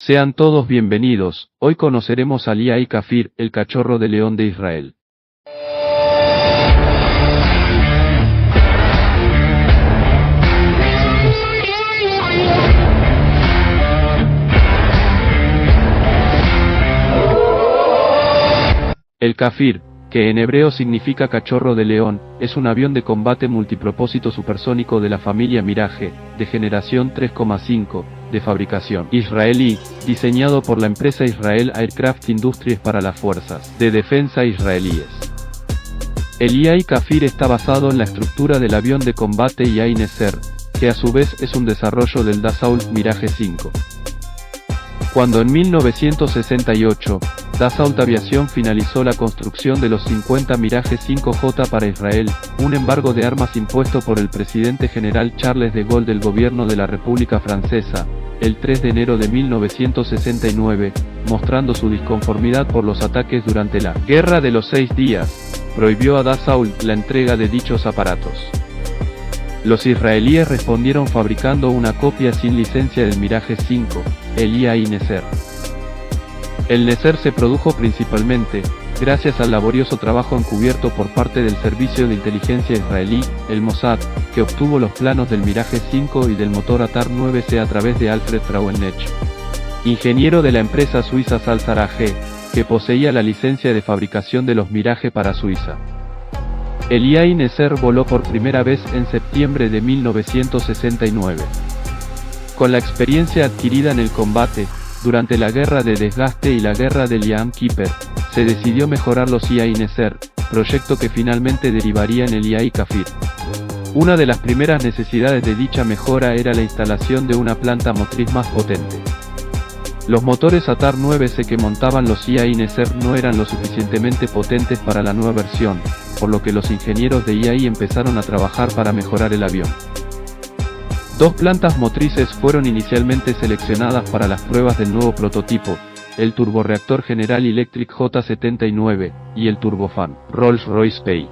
Sean todos bienvenidos, hoy conoceremos a Yai Kafir, el cachorro de león de Israel. El Kafir, que en hebreo significa cachorro de león, es un avión de combate multipropósito supersónico de la familia Mirage, de generación 3,5, de fabricación israelí, diseñado por la empresa Israel Aircraft Industries para las fuerzas de defensa israelíes. El Yai Kafir está basado en la estructura del avión de combate Yai Neser, que a su vez es un desarrollo del Dassault Mirage 5. Cuando en 1968, Dassault Aviation finalizó la construcción de los 50 Mirage 5J para Israel, un embargo de armas impuesto por el presidente general Charles de Gaulle del gobierno de la República Francesa, el 3 de enero de 1969, mostrando su disconformidad por los ataques durante la Guerra de los 6 días, prohibió a Dassault la entrega de dichos aparatos. Los israelíes respondieron fabricando una copia sin licencia del Mirage 5, el Yai Neser. El Neser se produjo principalmente, gracias al laborioso trabajo encubierto por parte del servicio de inteligencia israelí, el Mossad, que obtuvo los planos del Mirage 5 y del motor Atar 9C a través de Alfred Frauenech, ingeniero de la empresa suiza Salzar AG, que poseía la licencia de fabricación de los Mirage para Suiza. El Yai Neser voló por primera vez en septiembre de 1969. Con la experiencia adquirida en el combate, durante la guerra de desgaste y la guerra del Yom Kippur, se decidió mejorar los Yai Neser, proyecto que finalmente derivaría en el Yai Kafir. Una de las primeras necesidades de dicha mejora era la instalación de una planta motriz más potente. Los motores Atar 9C que montaban los Yai Neser no eran lo suficientemente potentes para la nueva versión, por lo que los ingenieros de Yai empezaron a trabajar para mejorar el avión. Dos plantas motrices fueron inicialmente seleccionadas para las pruebas del nuevo prototipo, el turborreactor General Electric J79, y el turbofan Rolls-Royce Pay.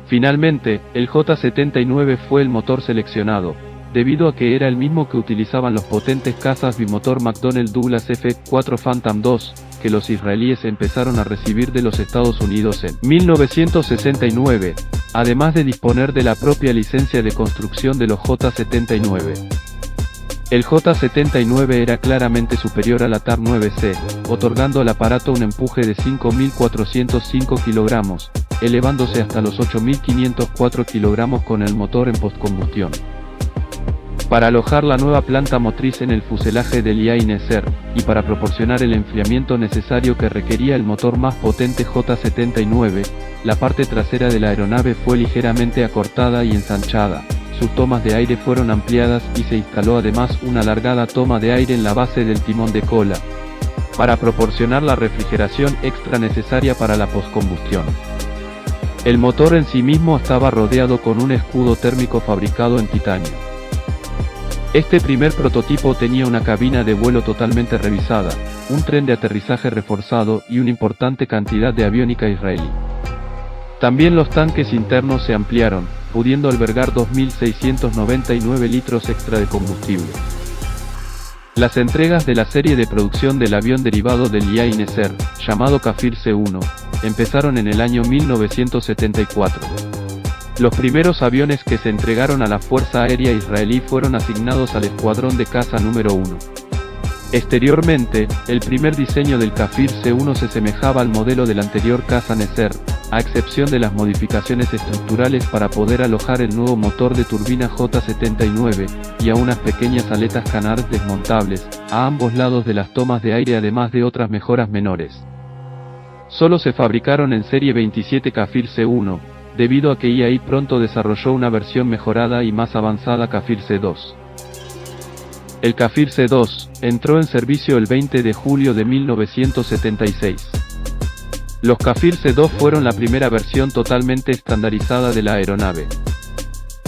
Finalmente, el J79 fue el motor seleccionado, debido a que era el mismo que utilizaban los potentes cazas bimotor McDonnell Douglas F-4 Phantom II, que los israelíes empezaron a recibir de los Estados Unidos en 1969, además de disponer de la propia licencia de construcción de los J-79. El J-79 era claramente superior al Atar 9C, otorgando al aparato un empuje de 5.405 kilogramos, elevándose hasta los 8.504 kilogramos con el motor en postcombustión. Para alojar la nueva planta motriz en el fuselaje del Yai Neser, y para proporcionar el enfriamiento necesario que requería el motor más potente J-79, la parte trasera de la aeronave fue ligeramente acortada y ensanchada, sus tomas de aire fueron ampliadas y se instaló además una alargada toma de aire en la base del timón de cola, para proporcionar la refrigeración extra necesaria para la postcombustión. El motor en sí mismo estaba rodeado con un escudo térmico fabricado en titanio. Este primer prototipo tenía una cabina de vuelo totalmente revisada, un tren de aterrizaje reforzado y una importante cantidad de aviónica israelí. También los tanques internos se ampliaron, pudiendo albergar 2.699 litros extra de combustible. Las entregas de la serie de producción del avión derivado del Yai Neser, llamado Kafir C-1, empezaron en el año 1974. Los primeros aviones que se entregaron a la Fuerza Aérea Israelí fueron asignados al Escuadrón de Caza número 1. Exteriormente, el primer diseño del Kafir C-1 se semejaba al modelo del anterior caza Neser, a excepción de las modificaciones estructurales para poder alojar el nuevo motor de turbina J-79, y a unas pequeñas aletas Canard desmontables, a ambos lados de las tomas de aire además de otras mejoras menores. Solo se fabricaron en serie 27 Kafir C-1, debido a que Yai pronto desarrolló una versión mejorada y más avanzada Kafir C-2. El Kafir C-2 entró en servicio el 20 de julio de 1976. Los Kafir C-2 fueron la primera versión totalmente estandarizada de la aeronave.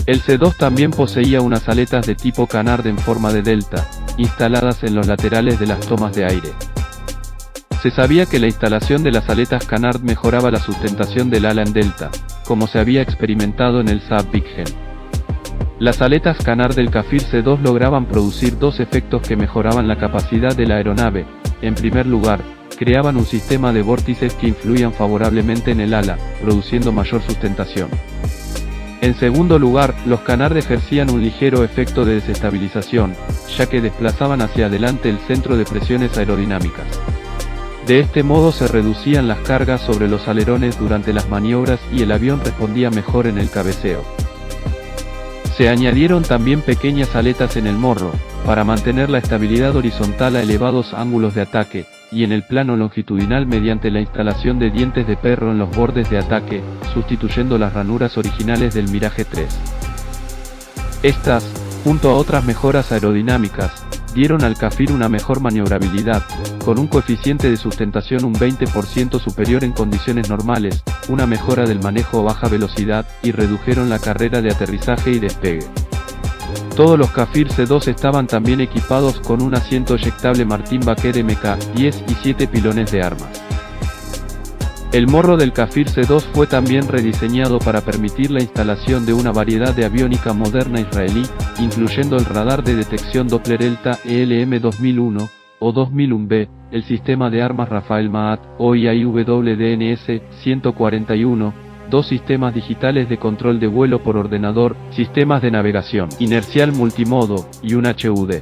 El C-2 también poseía unas aletas de tipo Canard en forma de delta, instaladas en los laterales de las tomas de aire. Se sabía que la instalación de las aletas Canard mejoraba la sustentación del ala en delta, como se había experimentado en el Saab Big Gen. Las aletas Canard del Kafir C-2 lograban producir dos efectos que mejoraban la capacidad de la aeronave. En primer lugar, creaban un sistema de vórtices que influían favorablemente en el ala, produciendo mayor sustentación. En segundo lugar, los Canard ejercían un ligero efecto de desestabilización, ya que desplazaban hacia adelante el centro de presiones aerodinámicas. De este modo se reducían las cargas sobre los alerones durante las maniobras y el avión respondía mejor en el cabeceo. Se añadieron también pequeñas aletas en el morro, para mantener la estabilidad horizontal a elevados ángulos de ataque, y en el plano longitudinal mediante la instalación de dientes de perro en los bordes de ataque, sustituyendo las ranuras originales del Mirage 3. Estas, junto a otras mejoras aerodinámicas, dieron al Kafir una mejor maniobrabilidad, con un coeficiente de sustentación un 20% superior en condiciones normales, una mejora del manejo a baja velocidad, y redujeron la carrera de aterrizaje y despegue. Todos los Kafir C-2 estaban también equipados con un asiento eyectable Martin Baker Mk-10 y 7 pilones de armas. El morro del Kafir C-2 fue también rediseñado para permitir la instalación de una variedad de aviónica moderna israelí, incluyendo el radar de detección Doppler ELTA ELM 2001, o 2001B, el sistema de armas Rafael Maat, o IAIWDNS 141, dos sistemas digitales de control de vuelo por ordenador, sistemas de navegación inercial multimodo, y un HUD.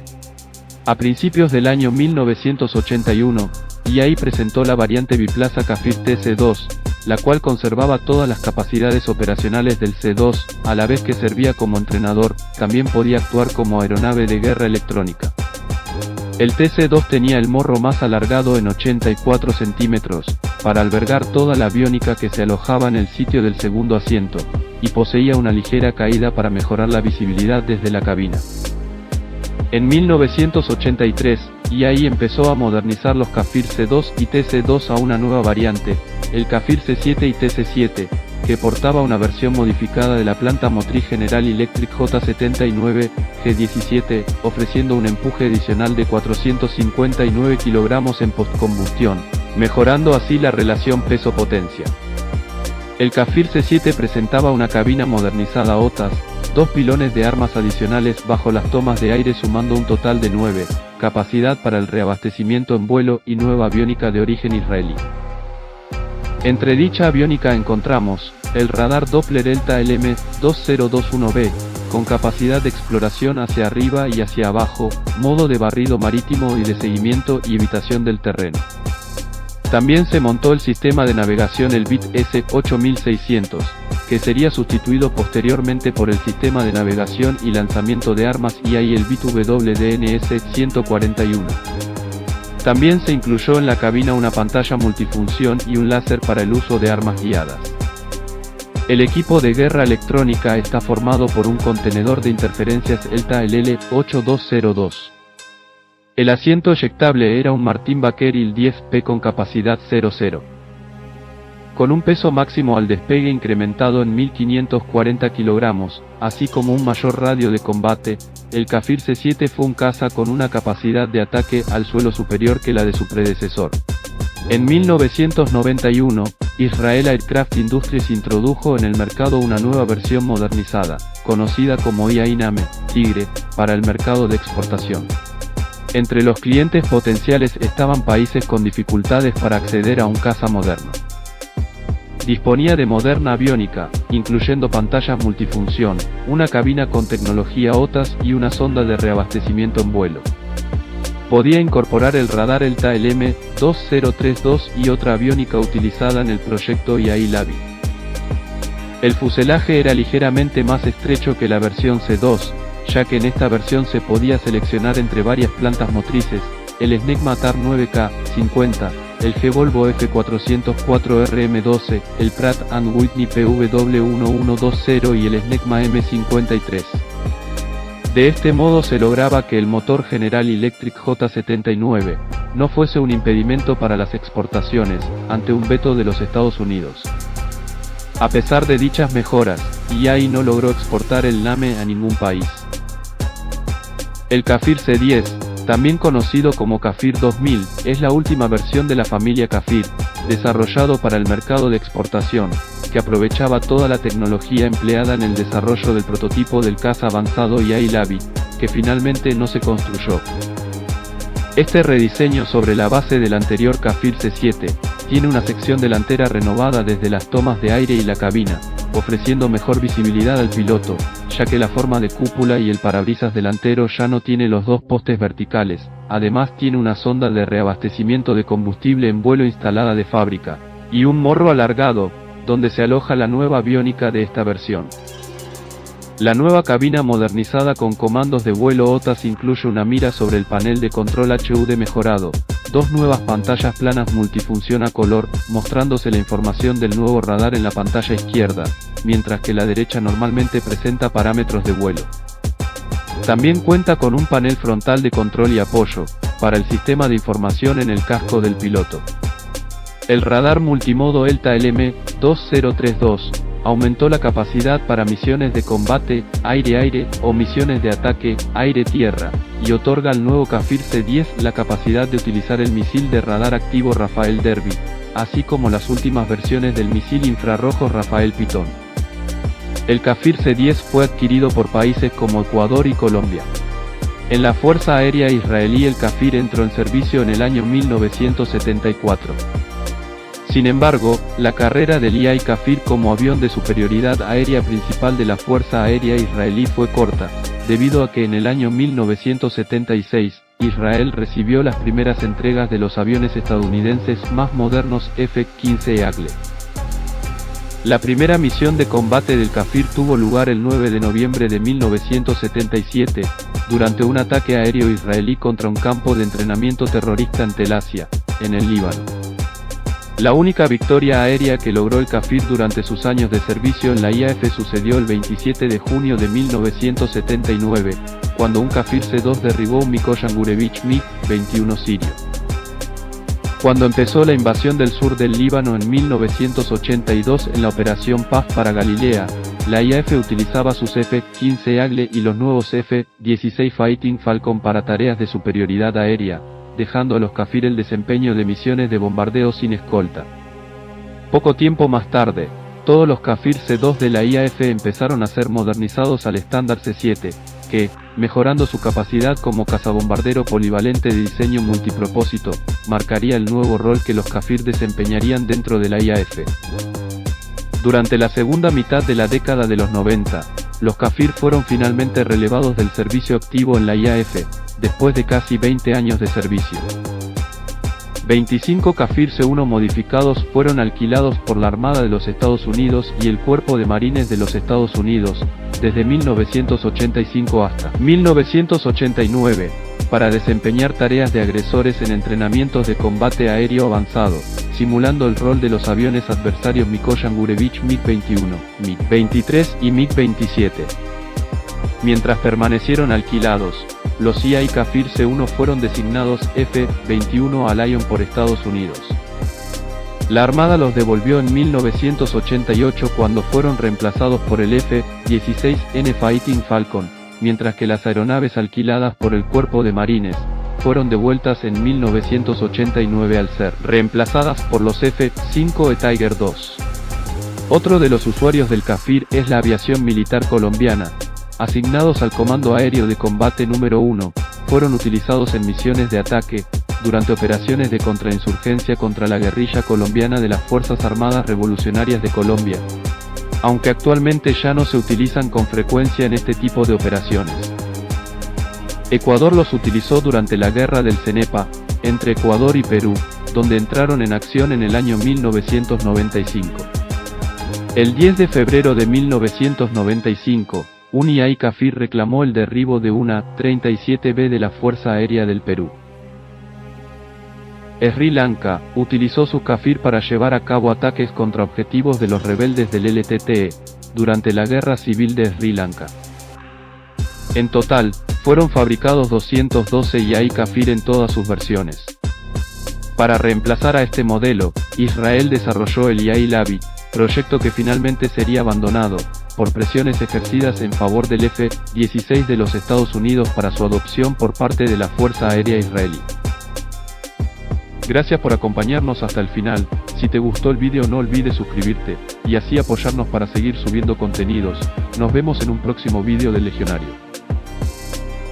A principios del año 1981, IAI presentó la variante biplaza Kafir TC-2, la cual conservaba todas las capacidades operacionales del C-2, a la vez que servía como entrenador, también podía actuar como aeronave de guerra electrónica. El TC-2 tenía el morro más alargado en 84 centímetros, para albergar toda la aviónica que se alojaba en el sitio del segundo asiento, y poseía una ligera caída para mejorar la visibilidad desde la cabina. En 1983, IAI empezó a modernizar los Kafir C-2 y TC-2 a una nueva variante, el Kafir C-7 y TC-7, que portaba una versión modificada de la planta motriz General Electric J79, G17, ofreciendo un empuje adicional de 459 kg en postcombustión, mejorando así la relación peso-potencia. El Kafir C-7 presentaba una cabina modernizada OTAS, dos pilones de armas adicionales bajo las tomas de aire sumando un total de 9, capacidad para el reabastecimiento en vuelo y nueva aviónica de origen israelí. Entre dicha aviónica encontramos el radar Doppler ELTA LM 2021B, con capacidad de exploración hacia arriba y hacia abajo, modo de barrido marítimo y de seguimiento y evitación del terreno. También se montó el sistema de navegación el BIT S8600, que sería sustituido posteriormente por el sistema de navegación y lanzamiento de armas IAI el BIT WDNS 141. También se incluyó en la cabina una pantalla multifunción y un láser para el uso de armas guiadas. El equipo de guerra electrónica está formado por un contenedor de interferencias ELTA LL8202. El asiento eyectable era un Martin Baker IL-10P con capacidad 00. Con un peso máximo al despegue incrementado en 1540 kg, así como un mayor radio de combate, el Kafir C-7 fue un caza con una capacidad de ataque al suelo superior que la de su predecesor. En 1991, Israel Aircraft Industries introdujo en el mercado una nueva versión modernizada, conocida como IAI Name, Tigre, para el mercado de exportación. Entre los clientes potenciales estaban países con dificultades para acceder a un caza moderno. Disponía de moderna aviónica, incluyendo pantallas multifunción, una cabina con tecnología OTAS y una sonda de reabastecimiento en vuelo. Podía incorporar el radar ELTA LM 2032 y otra aviónica utilizada en el proyecto IAI Lavi. El fuselaje era ligeramente más estrecho que la versión C-2, ya que en esta versión se podía seleccionar entre varias plantas motrices, el Snecma TAR 9K50, el G-Volvo F404RM12, el Pratt & Whitney PW1120 y el Snecma M53. De este modo se lograba que el motor General Electric J79 no fuese un impedimento para las exportaciones, ante un veto de los Estados Unidos. A pesar de dichas mejoras, IAI no logró exportar el NAME a ningún país. El Kafir C-10, también conocido como Kafir 2000, es la última versión de la familia Kafir, desarrollado para el mercado de exportación, que que aprovechaba toda la tecnología empleada en el desarrollo del prototipo del caza avanzado Yahi-Lavi, que finalmente no se construyó. Este rediseño sobre la base del anterior Kafir C7, tiene una sección delantera renovada desde las tomas de aire y la cabina, ofreciendo mejor visibilidad al piloto, ya que la forma de cúpula y el parabrisas delantero ya no tiene los dos postes verticales. Además tiene una sonda de reabastecimiento de combustible en vuelo instalada de fábrica, y un morro alargado, donde se aloja la nueva aviónica de esta versión. La nueva cabina modernizada con comandos de vuelo OTAS incluye una mira sobre el panel de control HUD mejorado, dos nuevas pantallas planas multifunción a color, mostrándose la información del nuevo radar en la pantalla izquierda, mientras que la derecha normalmente presenta parámetros de vuelo. También cuenta con un panel frontal de control y apoyo, para el sistema de información en el casco del piloto. El radar multimodo ELTA LM-2032, aumentó la capacidad para misiones de combate, aire-aire, o misiones de ataque, aire-tierra, y otorga al nuevo Kafir C10 la capacidad de utilizar el misil de radar activo Rafael Derby, así como las últimas versiones del misil infrarrojo Rafael Pitón. El Kafir C10 fue adquirido por países como Ecuador y Colombia. En la Fuerza Aérea Israelí el Kafir entró en servicio en el año 1974. Sin embargo, la carrera del Yahi Kafir como avión de superioridad aérea principal de la Fuerza Aérea Israelí fue corta, debido a que en el año 1976, Israel recibió las primeras entregas de los aviones estadounidenses más modernos F-15 Eagle. La primera misión de combate del Kafir tuvo lugar el 9 de noviembre de 1977, durante un ataque aéreo israelí contra un campo de entrenamiento terrorista en Tel Asia, en el Líbano. La única victoria aérea que logró el Kafir durante sus años de servicio en la IAF sucedió el 27 de junio de 1979, cuando un Kafir C-2 derribó un Mikoyan Gurevich MiG-21 sirio. Cuando empezó la invasión del sur del Líbano en 1982 en la Operación Paz para Galilea, la IAF utilizaba sus F-15 Eagle y los nuevos F-16 Fighting Falcon para tareas de superioridad aérea, dejando a los Kafir el desempeño de misiones de bombardeo sin escolta. Poco tiempo más tarde, todos los Kafir C-2 de la IAF empezaron a ser modernizados al estándar C-7, que, mejorando su capacidad como cazabombardero polivalente de diseño multipropósito, marcaría el nuevo rol que los Kafir desempeñarían dentro de la IAF. Durante la segunda mitad de la década de los 90, los Kafir fueron finalmente relevados del servicio activo en la IAF, después de casi 20 años de servicio. 25 Kafir C-1 modificados fueron alquilados por la Armada de los Estados Unidos y el Cuerpo de Marines de los Estados Unidos, desde 1985 hasta 1989, para desempeñar tareas de agresores en entrenamientos de combate aéreo avanzado, simulando el rol de los aviones adversarios Mikoyan Gurevich MiG-21, MiG-23 y MiG-27. Mientras permanecieron alquilados, los Yahi Kafir C-1 fueron designados F-21 a Lion por Estados Unidos. La Armada los devolvió en 1988 cuando fueron reemplazados por el F-16N Fighting Falcon, mientras que las aeronaves alquiladas por el Cuerpo de Marines fueron devueltas en 1989 al ser reemplazadas por los F-5E Tiger II. Otro de los usuarios del Kafir es la aviación militar colombiana. Asignados al Comando Aéreo de Combate número 1, fueron utilizados en misiones de ataque, durante operaciones de contrainsurgencia contra la guerrilla colombiana de las Fuerzas Armadas Revolucionarias de Colombia, aunque actualmente ya no se utilizan con frecuencia en este tipo de operaciones. Ecuador los utilizó durante la Guerra del Cenepa, entre Ecuador y Perú, donde entraron en acción en el año 1995. El 10 de febrero de 1995, un Yahi Kafir reclamó el derribo de una 37B de la Fuerza Aérea del Perú. Sri Lanka utilizó sus Kafir para llevar a cabo ataques contra objetivos de los rebeldes del LTTE, durante la Guerra Civil de Sri Lanka. En total, fueron fabricados 212 Yahi Kafir en todas sus versiones. Para reemplazar a este modelo, Israel desarrolló el Yahi-Lavi, proyecto que finalmente sería abandonado, por presiones ejercidas en favor del F-16 de los Estados Unidos para su adopción por parte de la Fuerza Aérea Israelí. Gracias por acompañarnos hasta el final. Si te gustó el vídeo no olvides suscribirte. y así apoyarnos para seguir subiendo contenidos. Nos vemos en un próximo vídeo del Legionario.